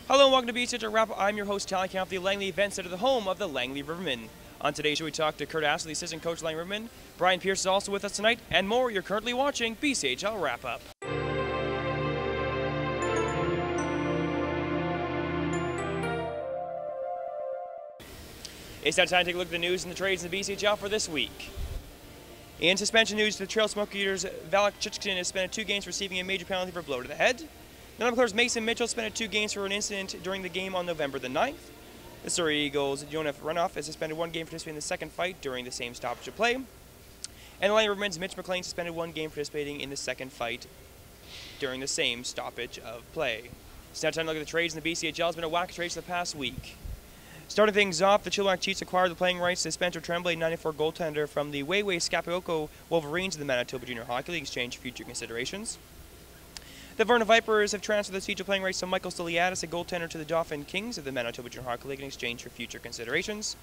Hello and welcome to BCHL Wrap. I'm your host, Tally Camp, of the Langley Event Center, the home of the Langley Rivermen. On today's show, we talk to Kurt Astley, the assistant coach of the Langley Rivermen. Brian Pierce is also with us tonight, and more. You're currently watching BCHL Wrap Up. It's now time to take a look at the news and the trades in the BCHL for this week. In suspension news, the Trail Smoke Eaters' Valak Chichkin has suspended 2 games for receiving a major penalty for a blow to the head. The Numbers Mason Mitchell suspended 2 games for an incident during the game on November the 9th. The Surrey Eagles' Jonah Runoff has suspended 1 game participating in the second fight during the same stoppage of play. And the Langley Rivermen's Mitch McLean suspended 1 game participating in the second fight during the same stoppage of play. It's now time to look at the trades in the BCHL. It's been a whack of trades for the past week. Starting things off, the Chilliwack Chiefs acquired the playing rights to Spencer Tremblay, 94 goaltender from the Wayway Scapioco Wolverines of the Manitoba Junior Hockey League, exchange for future considerations. The Vernon Vipers have transferred the siege of playing rights to Michael Stiliadis, a goaltender, to the Dauphin Kings of the Manitoba Junior Hockey League in exchange for future considerations.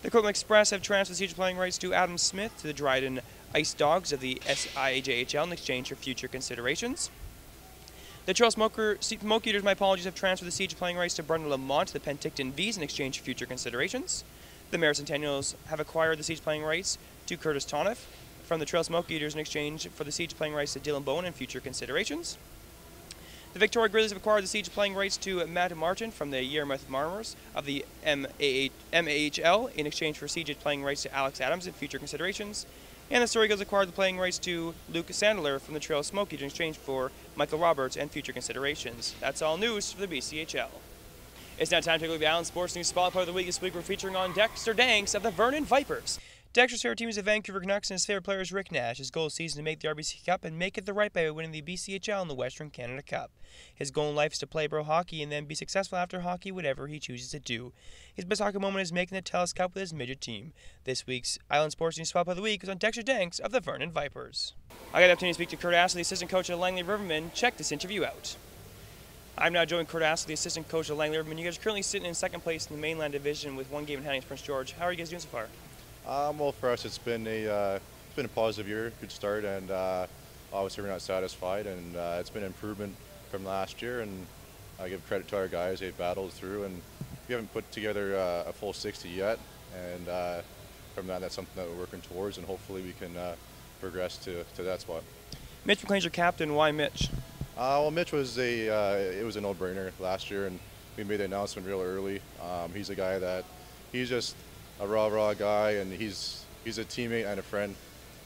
The Coquitlam Express have transferred the siege of playing rights to Adam Smith to the Dryden Ice Dogs of the SIJHL in exchange for future considerations. The Trail Smoke Eaters, have transferred the siege of playing rights to Brendan Lamont to the Penticton Vs in exchange for future considerations. The Mare Centennials have acquired the siege playing rights to Curtis Toneff from the Trail Smoke Eaters in exchange for the siege playing rights to Dylan Bowen and future considerations. The Victoria Grizzlies have acquired the siege playing rights to Matt Martin from the Yarmouth Marmors of the MAHL in exchange for siege playing rights to Alex Adams and future considerations. And the Surrey Eagles acquired the playing rights to Luke Sandler from the Trail Smoke Eaters in exchange for Michael Roberts and future considerations. That's all news for the BCHL. It's now time to take a look at the Island Sports News Spotlight of the Week. This week we're featuring on Dexter Danks of the Vernon Vipers. Dexter's favorite team is the Vancouver Canucks, and his favorite player is Rick Nash. His goal this season is to make the RBC Cup and make it the right by winning the BCHL and the Western Canada Cup. His goal in life is to play pro hockey and then be successful after hockey, whatever he chooses to do. His best hockey moment is making the TELUS Cup with his midget team. This week's Island Sports News Spotlight of the Week is on Dexter Danks of the Vernon Vipers. I got the opportunity to speak to Kurt Astley, the assistant coach of the Langley Rivermen. Check this interview out. I'm now joined Kurt Astley, the assistant coach of the Langley Rivermen. You guys are currently sitting in second place in the mainland division with 1 game in hand against Prince George. How are you guys doing so far? Well, for us, it's been a positive year, good start, and obviously we're not satisfied, and it's been an improvement from last year, and I give credit to our guys. They've battled through, and we haven't put together a full 60 yet, and from that, that's something that we're working towards, and hopefully we can progress to that spot. Mitch McLean's your captain. Why Mitch? Well, Mitch was it was a no-brainer last year, and we made the announcement real early. He's a guy that he's just a raw guy, and he's a teammate and a friend.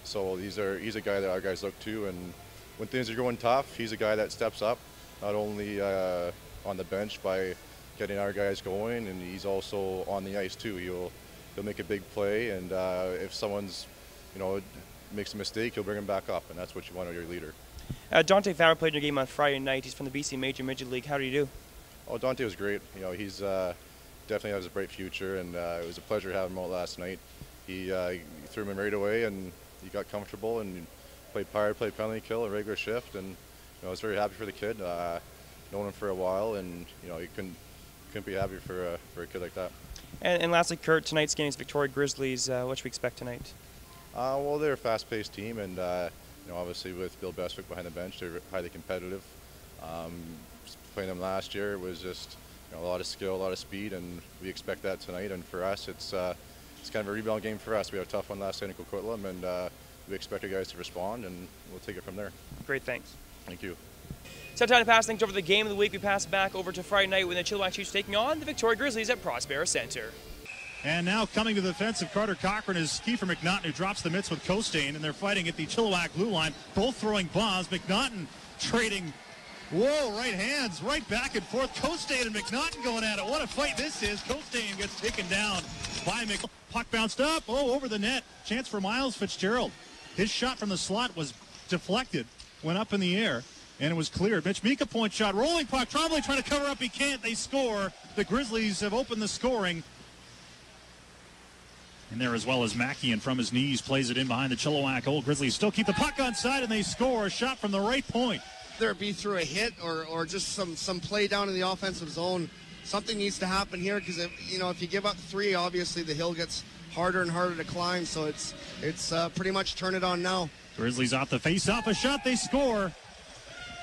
So he's a guy that our guys look to, and when things are going tough, he's a guy that steps up, not only on the bench by getting our guys going, and he's also on the ice too. He'll make a big play, and if someone's makes a mistake, he'll bring him back up, and that's what you want out of your leader. Dante Fowler played in your game on Friday night. He's from the BC Major Midget League. How did he do? Oh, Dante was great. He's definitely has a bright future, and it was a pleasure having him out last night. He threw him in right away, and he got comfortable and played penalty kill, a regular shift, and I was very happy for the kid. Known him for a while, and he couldn't be happier for a kid like that. And lastly, Kurt, tonight's game is Victoria Grizzlies. What should we expect tonight? Well, they're a fast-paced team, and obviously with Bill Bestwick behind the bench, they're highly competitive. Playing them last year, it was just a lot of skill, a lot of speed, and we expect that tonight. And for us, it's kind of a rebound game for us. We had a tough one last night in Coquitlam, and we expect our guys to respond, and we'll take it from there. Great, thanks. Thank you. So time to pass things over to the game of the week. We pass back over to Friday night when the Chilliwack Chiefs taking on the Victoria Grizzlies at Prospera Center. And now coming to the defense of Carter Cochran is Kiefer McNaughton, who drops the mitts with Costain, and they're fighting at the Chilliwack blue line, both throwing bombs. McNaughton trading, right hands, right back and forth. Costain and McNaughton going at it. What a fight this is. Costain gets taken down by McNaughton. Puck bounced up, over the net. Chance for Miles Fitzgerald. His shot from the slot was deflected, went up in the air, and it was cleared. Mitch Mika point shot, rolling puck. Trombley trying to cover up, he can't. They score. The Grizzlies have opened the scoring. And there as well as Mackey, and from his knees plays it in behind the Chilliwack. Old Grizzlies still keep the puck on side, and they score a shot from the right point. Whether it be through a hit or just some play down in the offensive zone, something needs to happen here, because if you give up 3, obviously the hill gets harder and harder to climb. So it's pretty much turn it on now. Grizzlies off the face-off, a shot, they score.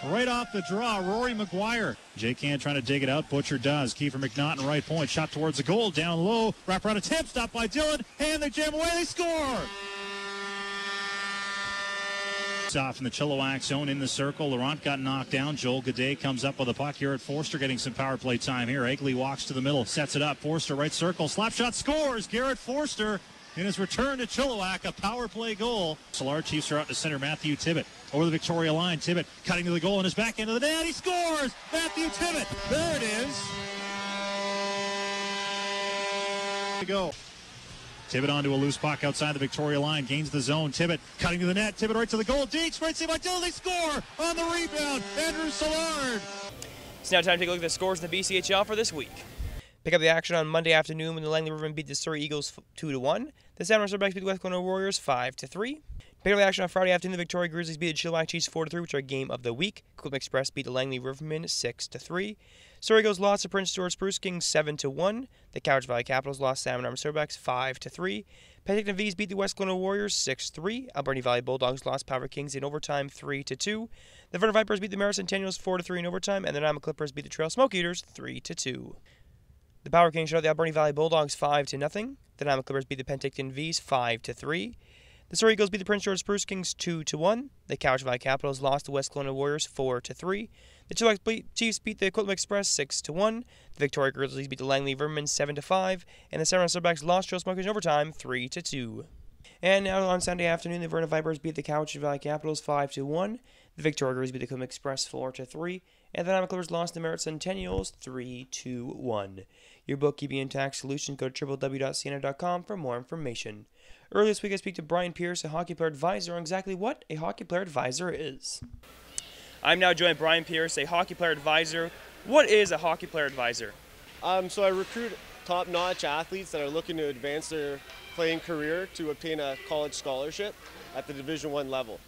Right off the draw, Rory McGuire. Jake Can trying to dig it out. Butcher does. Kiefer McNaughton, right point. Shot towards the goal. Down low. Wrap around attempt. Stopped by Dillon. And they jam away. They score. Off in the Chilliwack zone in the circle. Laurent got knocked down. Joel Gaudet comes up with a puck here at Forster, getting some power play time here. Egley walks to the middle, sets it up. Forster right circle. Slap shot scores. Garrett Forster in his return to Chilliwack, a power play goal. Solar Chiefs are out to center. Matthew Tibbett over the Victoria line. Tibbett cutting to the goal in his back end of the net. He scores. Matthew Tibbett. There it is. To go. Tibbett onto a loose puck outside the Victoria line, gains the zone. Tibbett cutting to the net. Tibbett right to the goal. Deeks right save by Dillon. They score on the rebound. Andrew Soulard. It's now time to take a look at the scores in the BCHL for this week. Pick up the action on Monday afternoon when the Langley Rivermen beat the Surrey Eagles 2-1. The San Marcos Redbacks beat the West Kelowna Warriors 5-3. Pick up the action on Friday afternoon. The Victoria Grizzlies beat the Chilliwack Chiefs 4-3, which are game of the week. Coolum Express beat the Langley Rivermen 6-3. Surrey Eagles lost to Prince George Spruce Kings 7-1. The Cowichan Valley Capitals lost to Salmon Arm Silverbacks 5-3. Penticton Vees beat the West Kelowna Warriors 6-3. Alberni Valley Bulldogs lost Power Kings in overtime 3-2. The Vernon Vipers beat the Mara Centennials 4-3 in overtime, and the Nanaimo Clippers beat the Trail Smoke Eaters 3-2. The Power Kings shut out the Alberni Valley Bulldogs 5-0. The Nanaimo Clippers beat the Penticton Vees 5-3. The Surrey Eagles beat the Prince George Spruce Kings 2-1. The Cowichan Valley Capitals lost the West Kelowna Warriors 4-3. The Chilliwack Chiefs beat the Coolum Express 6-1. The Victoria Grizzlies beat the Langley Rivermen 7-5. And the San Marcos Silverbacks lost Trail Smokers in overtime 3-2. And now on Sunday afternoon, the Vernon Vipers beat the Cowichan Valley Capitals 5-1. The Victoria Grizzlies beat the Coolum Express 4-3. And the Nanaimo Clippers lost the Merritt Centennials 3-1. Your bookkeeping and tax solutions, go to www.cna.com for more information. Earlier this week, I speak to Brian Pierce, a hockey player advisor, on exactly what a hockey player advisor is. I'm now joined by Brian Pierce, a hockey player advisor. What is a hockey player advisor? So I recruit top-notch athletes that are looking to advance their playing career to obtain a college scholarship at the Division I level.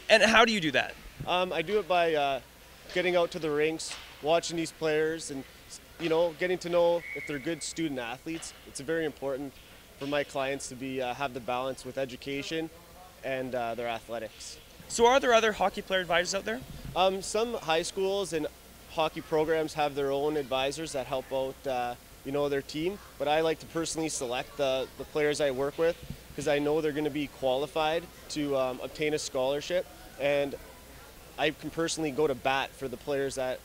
And how do you do that? I do it by getting out to the rinks, watching these players, and getting to know if they're good student athletes. It's very important for my clients to be have the balance with education and their athletics. So are there other hockey player advisors out there? Some high schools and hockey programs have their own advisors that help out their team, but I like to personally select the players I work with because I know they're going to be qualified to obtain a scholarship, and I can personally go to bat for the players that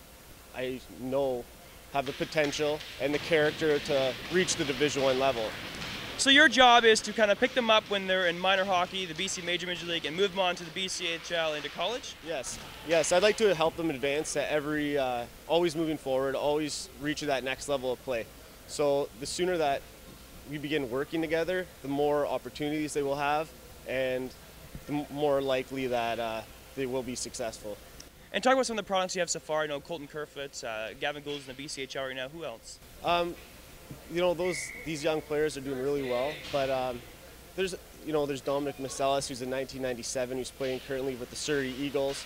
I know have the potential and the character to reach the Division I level. So your job is to kind of pick them up when they're in minor hockey, the BC Major League, and move them on to the BCHL into college? Yes, I'd like to help them advance to always moving forward, always reaching that next level of play. So the sooner that we begin working together, the more opportunities they will have, and the more likely that they will be successful. And talk about some of the products you have so far. I know Colton Kerfoot, Gavin Gould's in the BCHL right now. Who else? These young players are doing really well, but there's Dominic Macelis, who's in 1997, who's playing currently with the Surrey Eagles.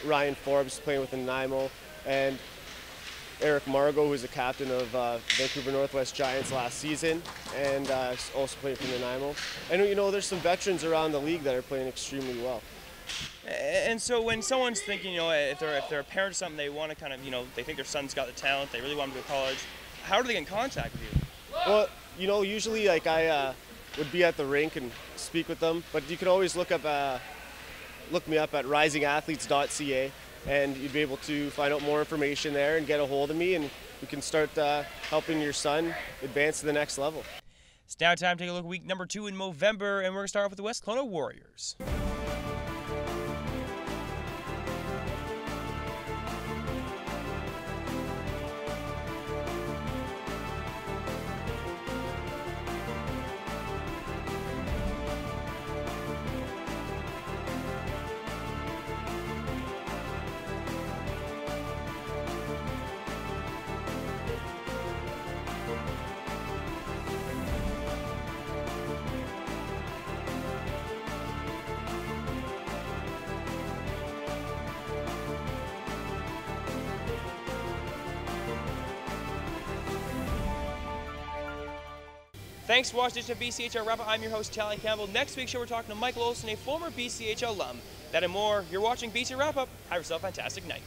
Ryan Forbes playing with the Nanaimo, and Eric Margot, who's the captain of Vancouver Northwest Giants last season, and also playing for the Nanaimo. And there's some veterans around the league that are playing extremely well. And so when someone's thinking, if they're a parent or something, they want to kind of, they think their son's got the talent, they really want him to go to college. How do they get in contact with you? Well, usually I would be at the rink and speak with them, but you can always look me up at risingathletes.ca, and you'd be able to find out more information there and get a hold of me, and we can start helping your son advance to the next level. It's now time to take a look at week number 2 in Movember, and we're going to start off with the West Kelowna Warriors. Thanks for watching this BCHL Wrap-Up. I'm your host, Tally Campbell. Next week's show, we're talking to Michael Olson, a former BCHL alum. That and more, you're watching BC Wrap-Up. Have yourself a fantastic night.